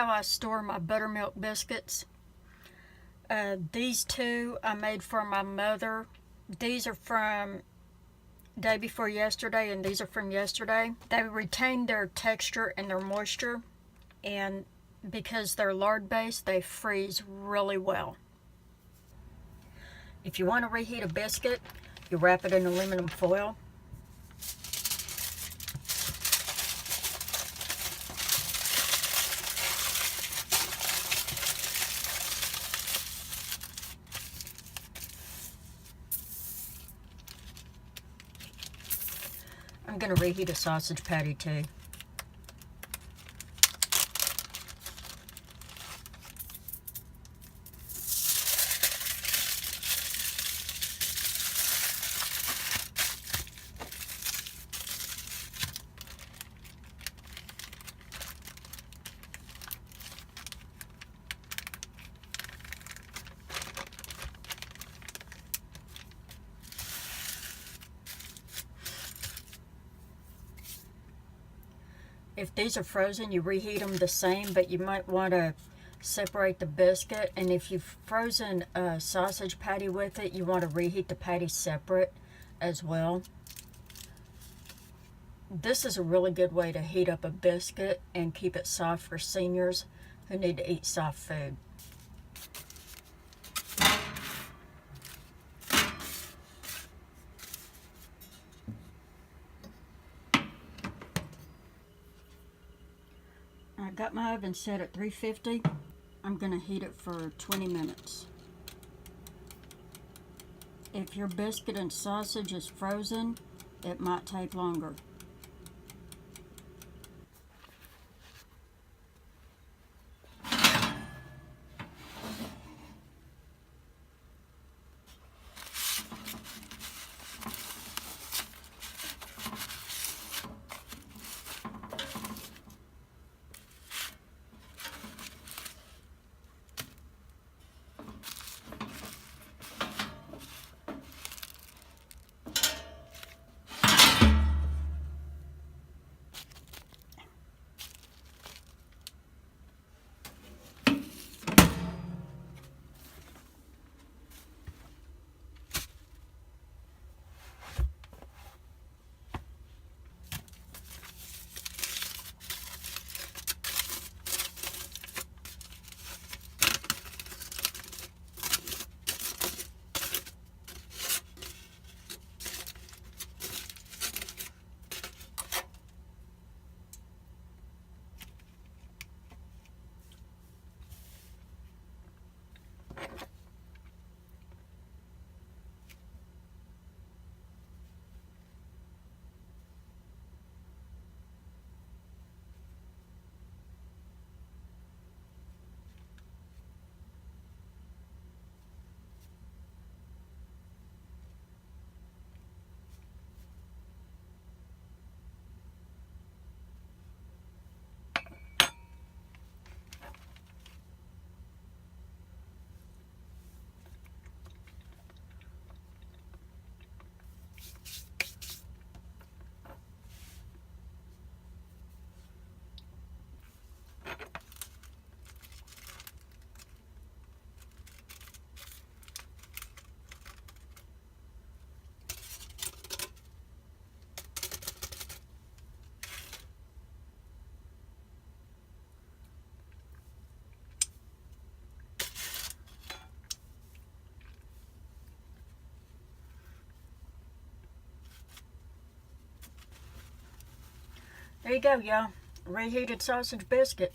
how I store my buttermilk biscuits. These two I made for my mother. These are from day before yesterday, and these are from yesterday. They retain their texture and their moisture, and because they're lard based, they freeze really well. If you want to reheat a biscuit, you wrap it in aluminum foil. I'm going to reheat a sausage patty too. If these are frozen, you reheat them the same, but you might want to separate the biscuit. And if you've frozen a sausage patty with it, you want to reheat the patty separate as well. This is a really good way to heat up a biscuit and keep it soft for seniors who need to eat soft food. I got my oven set at 350. I'm going to heat it for 20 minutes. If your biscuit and sausage is frozen, it might take longer. There you go, y'all. Reheated sausage biscuit.